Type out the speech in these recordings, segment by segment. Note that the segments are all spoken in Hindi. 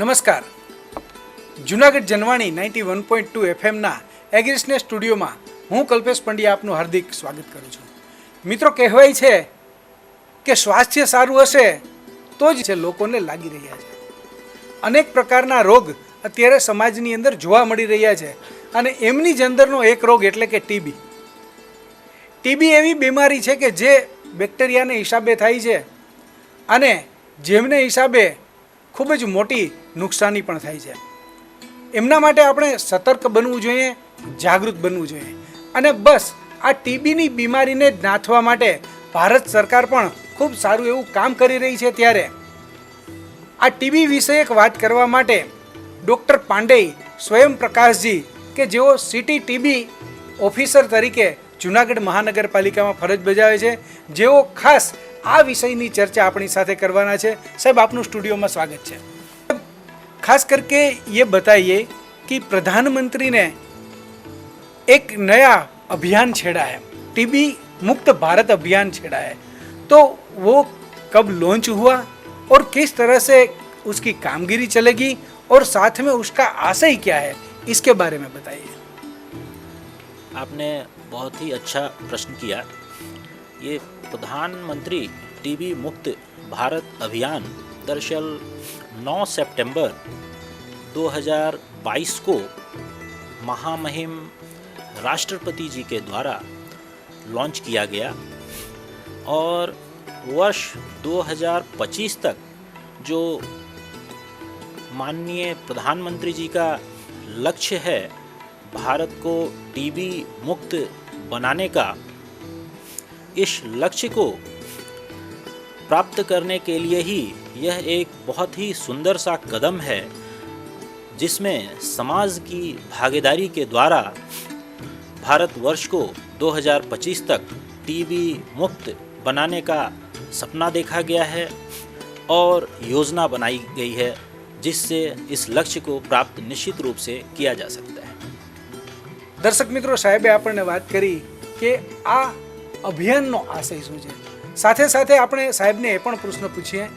નમસ્કાર. જૂનાગઢ જનવાણી 91.2 એફએમના એગ્રીસનેસ સ્ટુડિયોમાં હું કલ્પેશ પંડ્યા આપનું હાર્દિક સ્વાગત કરું છું. મિત્રો, કહેવાય છે કે સ્વાસ્થ્ય સારું હશે તો જ છે લોકોને લાગી રહ્યા છે. અનેક પ્રકારના રોગ અત્યારે સમાજની અંદર જોવા મળી રહ્યા છે અને એમની જ અંદરનો એક રોગ એટલે કે ટીબી. ટીબી એવી બીમારી છે કે જે બેક્ટેરિયાને હિસાબે થાય છે અને જેમને હિસાબે ખૂબ જ મોટી નુકસાની પણ થાય છે. એમના માટે આપણે સતર્ક બનવું જોઈએ, જાગૃત બનવું જોઈએ. અને બસ આ ટીબીની બીમારીને નાથવા માટે ભારત સરકાર પણ ખૂબ સારું એવું કામ કરી રહી છે. ત્યારે આ ટીબી વિશે એક વાત કરવા માટે ડૉક્ટર પાંડેય સ્વયં પ્રકાશજી કે જેઓ સિટી ટીબી ઓફિસર તરીકે જૂનાગઢ મહાનગરપાલિકામાં ફરજ બજાવે છે, જેઓ ખાસ આ વિષયની ચર્ચા આપણી સાથે કરવાના છે. સાહેબ, આપનું સ્ટુડિયોમાં સ્વાગત છે. खास करके ये बताइए कि प्रधानमंत्री ने एक नया अभियान छेड़ा है, टीबी मुक्त भारत अभियान छेड़ा है, तो वो कब लॉन्च हुआ और किस तरह से उसकी कामगिरी चलेगी और साथ में उसका आशय क्या है, इसके बारे में बताइए. आपने बहुत ही अच्छा प्रश्न किया. ये प्रधानमंत्री टीबी मुक्त भारत अभियान दरअसल 9 सितंबर 2022 को महामहिम राष्ट्रपति जी के द्वारा लॉन्च किया गया और वर्ष 2025 तक जो माननीय प्रधानमंत्री जी का लक्ष्य है भारत को टीबी मुक्त बनाने का, इस लक्ष्य को प्राप्त करने के लिए ही यह एक बहुत ही सुंदर सा कदम है जिसमें समाज की भागीदारी के द्वारा भारतवर्ष को 2025 तक टीबी मुक्त बनाने का सपना देखा गया है और योजना बनाई गई है जिससे इस लक्ष्य को प्राप्त निश्चित रूप से किया जा सकता है. દર્શક મિત્રો, સાહેબે આપણને વાત કરી કે આ અભિયાનનો આશય શું છે. સાથે સાથે આપણે સાહેબને એ પણ પ્રશ્ન પૂછીએ,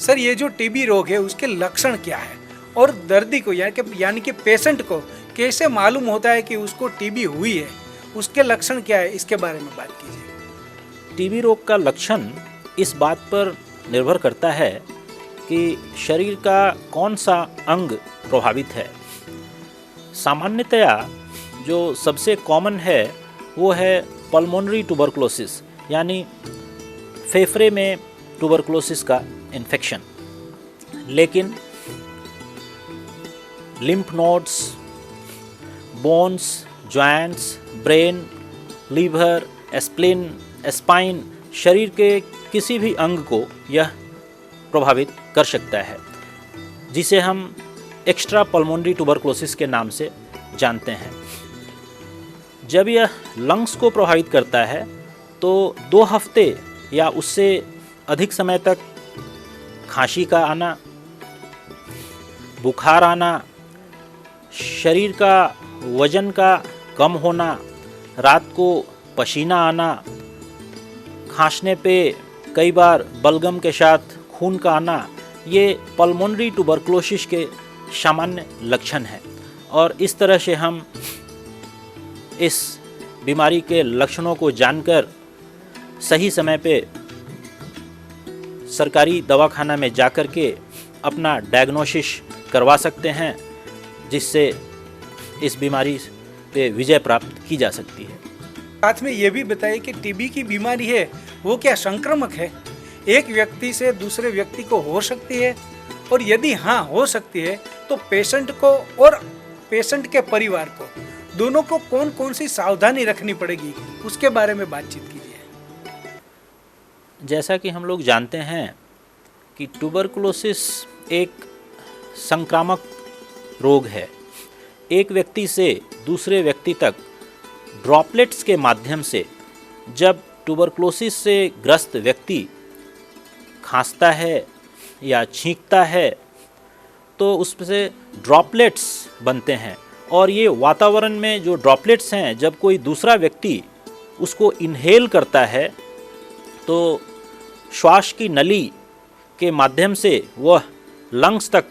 सर ये जो टीबी रोग है उसके लक्षण क्या है और दर्दी को यानी कि पेशेंट को कैसे मालूम होता है कि उसको टीबी हुई है, उसके लक्षण क्या है, इसके बारे में बात कीजिए. टीबी रोग का लक्षण इस बात पर निर्भर करता है कि शरीर का कौन सा अंग प्रभावित है. सामान्यतया जो सबसे कॉमन है वो है पल्मोनरी ट्यूबरकुलोसिस, यानी फेफड़े में ट्यूबरकुलोसिस का इन्फेक्शन. लेकिन lymph nodes, bones, joints, brain, liver, spleen, spine, शरीर के किसी भी अंग को यह प्रभावित कर सकता है, जिसे हम एक्स्ट्रा पल्मोनरी ट्यूबरकुलोसिस के नाम से जानते हैं. जब यह लंग्स को प्रभावित करता है तो 2 हफ्ते या उससे अधिक समय तक खांसी का आना, बुखार आना, शरीर का वजन का कम होना, रात को पसीना आना, खांसने पे कई बार बलगम के साथ खून का आना, ये पल्मोनरी ट्यूबरकुलोसिस के सामान्य लक्षण हैं. और इस तरह से हम इस बीमारी के लक्षणों को जानकर सही समय पे सरकारी दवाखाना में जाकर के अपना डायग्नोसिस करवा सकते हैं, जिससे इस बीमारी पे विजय प्राप्त की जा सकती है. साथ में ये भी बताइए कि टीबी की बीमारी है वो क्या संक्रामक है, एक व्यक्ति से दूसरे व्यक्ति को हो सकती है, और यदि हाँ हो सकती है तो पेशेंट को और पेशेंट के परिवार को दोनों को कौन कौन सी सावधानी रखनी पड़ेगी, उसके बारे में बातचीत कीजिए. जैसा कि हम लोग जानते हैं कि ट्यूबरकुलोसिस एक संक्रामक रोग है. एक व्यक्ति से दूसरे व्यक्ति तक ड्रॉपलेट्स के माध्यम से जब ट्यूबरकुलोसिस से ग्रस्त व्यक्ति खांसता है या छींकता है तो उससे ड्रॉपलेट्स बनते हैं, और ये वातावरण में जो ड्रॉपलेट्स हैं जब कोई दूसरा व्यक्ति उसको इनहेल करता है तो श्वास की नली के माध्यम से वह लंग्स तक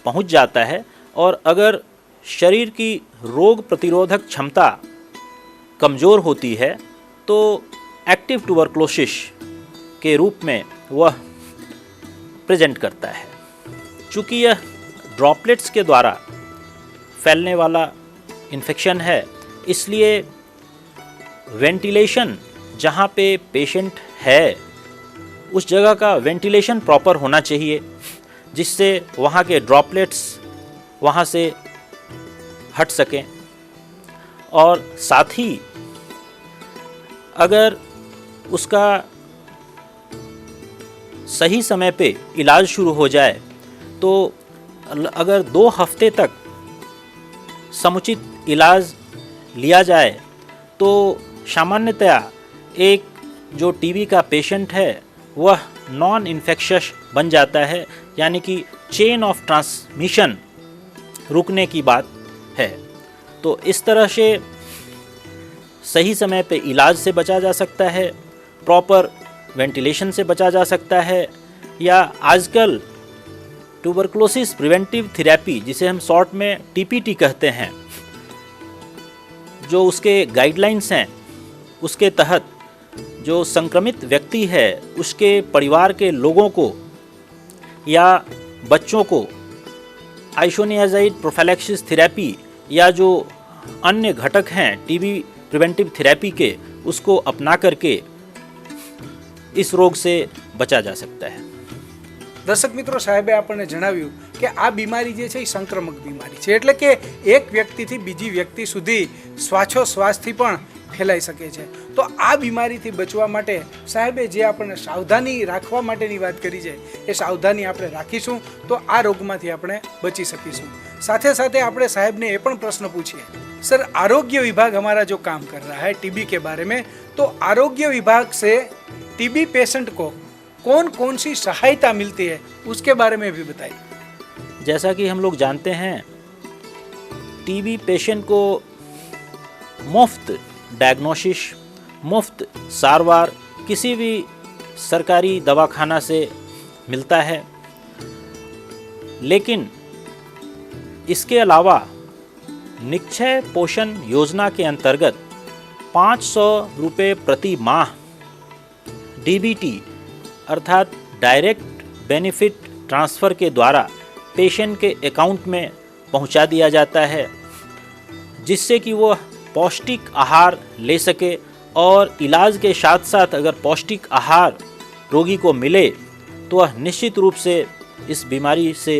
पहुंच जाता है, और अगर शरीर की रोग प्रतिरोधक क्षमता कमज़ोर होती है तो एक्टिव ट्यूबरक्लोसिस के रूप में वह प्रेजेंट करता है। चूँकि यह ड्रॉपलेट्स के द्वारा फैलने वाला इन्फेक्शन है, इसलिए वेंटिलेशन जहाँ पे पेशेंट है उस जगह का वेंटिलेशन प्रॉपर होना चाहिए, जिससे वहाँ के ड्रॉपलेट्स वहाँ से हट सकें। और साथ ही अगर उसका सही समय पे इलाज शुरू हो जाए तो अगर 2 हफ्ते तक समुचित इलाज लिया जाए तो सामान्यतया एक जो टीबी का पेशेंट है वह नॉन इन्फेक्शस बन जाता है, यानी कि चेन ऑफ ट्रांसमिशन रुकने की बात है। तो इस तरह से सही समय पे इलाज से बचा जा सकता है, प्रॉपर वेंटिलेशन से बचा जा सकता है, या आजकल ट्यूबरक्लोसिस प्रिवेंटिव थेरेपी जिसे हम शॉर्ट में टीपीटी कहते हैं, जो उसके गाइडलाइंस हैं उसके तहत जो संक्रमित व्यक्ति है उसके परिवार के लोगों को या बच्चों को आइसोनियाजाइड प्रोफिलैक्सिस थेरेपी या जो अन्य घटक हैं टीबी प्रिवेंटिव थेरेपी के, उसको अपना करके इस रोग से बचा जा सकता है। દર્શક મિત્રો, સાહેબે આપણને જણાવ્યું કે આ બીમારી જે છે એ સંક્રમક બીમારી છે, એટલે કે એક વ્યક્તિથી બીજી વ્યક્તિ સુધી શ્વાસોશ્વાસથી પણ ફેલાઈ શકે છે। તો આ બીમારીથી બચવા માટે સાહેબે જે આપણને સાવધાની રાખવા માટેની વાત કરી છે એ સાવધાની આપણે રાખીશું તો આ રોગમાંથી આપણે બચી શકીશું। સાથે સાથે આપણે સાહેબને એ પણ પ્રશ્ન પૂછીએ, सर आरोग्य विभाग हमारा जो काम कर रहा है टीबी के बारे में, तो आरोग्य विभाग से टीबी पेशेंट को कौन कौन सी सहायता मिलती है उसके बारे में भी बताइए। जैसा कि हम लोग जानते हैं, टीबी पेशेंट को मुफ्त डायग्नोसिस, मुफ्त सारवार किसी भी सरकारी दवाखाना से मिलता है, लेकिन इसके अलावा निक्षय पोषण योजना के अंतर्गत 500 रुपये प्रति माह डीबीटी अर्थात डायरेक्ट बेनिफिट ट्रांसफ़र के द्वारा पेशेंट के अकाउंट में पहुंचा दिया जाता है, जिससे कि वह पौष्टिक आहार ले सके और इलाज के साथ साथ अगर पौष्टिक आहार रोगी को मिले तो वह निश्चित रूप से इस बीमारी से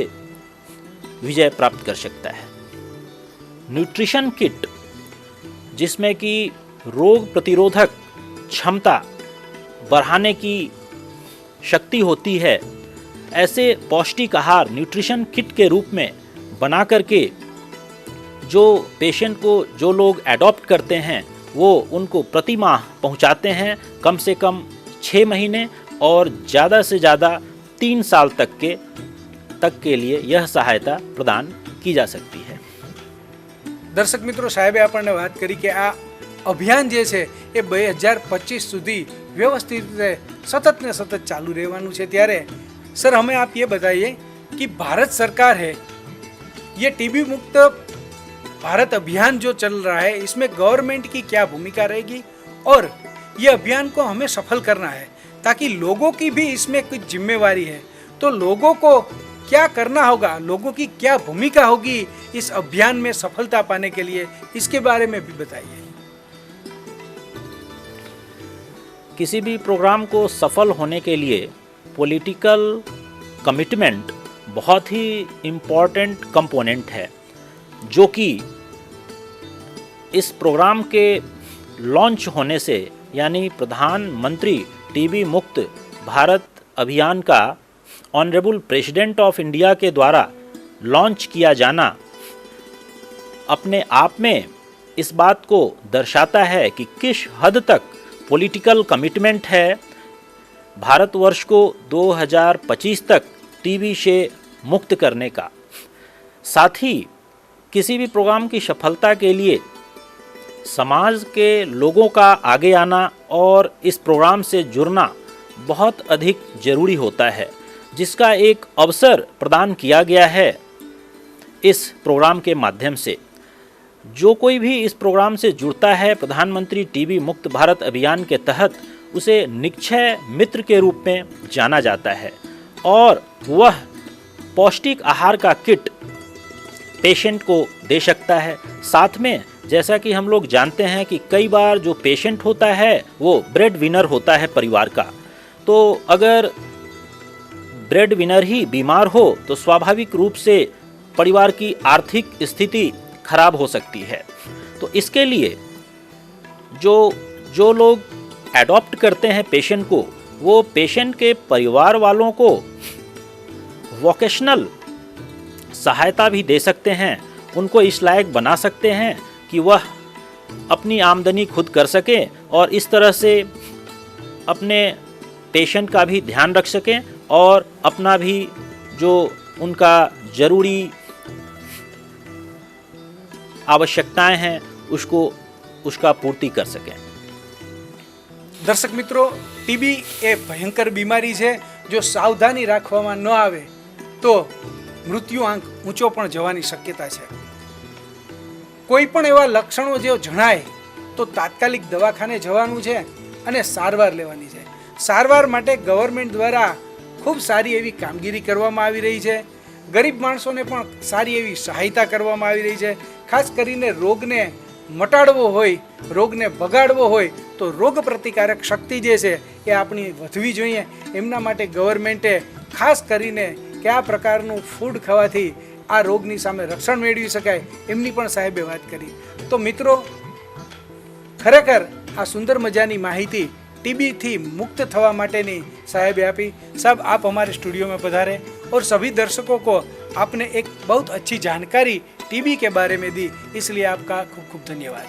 विजय प्राप्त कर सकता है। न्यूट्रिशन किट, जिसमें कि रोग प्रतिरोधक क्षमता बढ़ाने की शक्ति होती है, ऐसे पौष्टिक आहार न्यूट्रिशन किट के रूप में बना करके जो पेशेंट को जो लोग एडॉप्ट करते हैं वो उनको प्रति माह पहुंचाते हैं, कम से कम 6 महीने और ज़्यादा से ज़्यादा 3 साल तक के लिए यह सहायता प्रदान की जा सकती है। दर्शक मित्रों, साहेबे આપણને વાત કરી કે આ અભિયાન જે છે એ 2025 સુધી વ્યવસ્થિત રીતે સતત ને સતત ચાલુ રહેવાનું છે। ત્યારે सर हमें आप ये बताइए कि भारत सरकार है, ये टीबी मुक्त भारत अभियान जो चल रहा है इसमें गवर्नमेंट की क्या भूमिका रहेगी, और ये अभियान को हमें सफल करना है ताकि लोगों की भी इसमें कुछ जिम्मेवारी है, तो लोगों को क्या करना होगा, लोगों की क्या भूमिका होगी इस अभियान में सफलता पाने के लिए, इसके बारे में भी बताइए। किसी भी प्रोग्राम को सफल होने के लिए पॉलिटिकल कमिटमेंट बहुत ही इम्पॉर्टेंट कंपोनेंट है, जो कि इस प्रोग्राम के लॉन्च होने से यानी प्रधानमंत्री टीबी मुक्त भारत अभियान का ऑनरेबल प्रेसिडेंट ऑफ इंडिया के द्वारा लॉन्च किया जाना अपने आप में इस बात को दर्शाता है कि किस हद तक पॉलिटिकल कमिटमेंट है भारतवर्ष को 2025 तक टीबी से मुक्त करने का। साथ ही किसी भी प्रोग्राम की सफलता के लिए समाज के लोगों का आगे आना और इस प्रोग्राम से जुड़ना बहुत अधिक ज़रूरी होता है, जिसका एक अवसर प्रदान किया गया है इस प्रोग्राम के माध्यम से। जो कोई भी इस प्रोग्राम से जुड़ता है प्रधानमंत्री टीबी मुक्त भारत अभियान के तहत, उसे निक्षय मित्र के रूप में जाना जाता है और वह पौष्टिक आहार का किट पेशेंट को दे सकता है। साथ में जैसा कि हम लोग जानते हैं कि कई बार जो पेशेंट होता है वो ब्रेड विनर होता है परिवार का, तो अगर ब्रेड विनर ही बीमार हो तो स्वाभाविक रूप से परिवार की आर्थिक स्थिति खराब हो सकती है। तो इसके लिए जो लोग एडॉप्ट करते हैं पेशेंट को, वो पेशेंट के परिवार वालों को वोकेशनल सहायता भी दे सकते हैं, उनको इस लायक बना सकते हैं कि वह अपनी आमदनी खुद कर सकें और इस तरह से अपने पेशेंट का भी ध्यान रख सकें और अपना भी जो उनका ज़रूरी आवश्यकताएं हैं उसका पूर्ति कर सकें। દર્શક મિત્રો, ટીબી એ ભયંકર બીમારી છે। જો સાવધાની રાખવામાં ન આવે તો મૃત્યુ આંક ઊંચો પણ જવાની શક્યતા છે। કોઈ પણ એવા લક્ષણો જો જણાય તો તાત્કાલિક દવાખાને જવાનું છે અને સારવાર લેવાની છે। સારવાર માટે ગવર્મેન્ટ દ્વારા ખૂબ સારી એવી કામગીરી કરવામાં આવી રહી છે। ગરીબ માણસોને પણ સારી એવી સહાયતા કરવામાં આવી રહી છે। ખાસ કરીને રોગને મટાડવો હોય, રોગને ભગાડવો હોય તો રોગ પ્રતિકારક શક્તિ જે છે એ આપણી વધવી જોઈએ। એમના માટે ગવર્મેન્ટે ખાસ કરીને કયા પ્રકારનું ફૂડ ખાવાથી આ રોગની સામે રક્ષણ મેળવી શકાય એમની પણ સાહેબે વાત કરી। તો મિત્રો, ખરેખર આ સુંદર મજાની માહિતી टीबी थी मुक्त थवा माटेनी साहेबे आपी। साहब, आप हमारे स्टूडियो में पधारे और सभी दर्शकों को आपने एक बहुत अच्छी जानकारी टीबी के बारे में दी, इसलिए आपका खूब खूब धन्यवाद।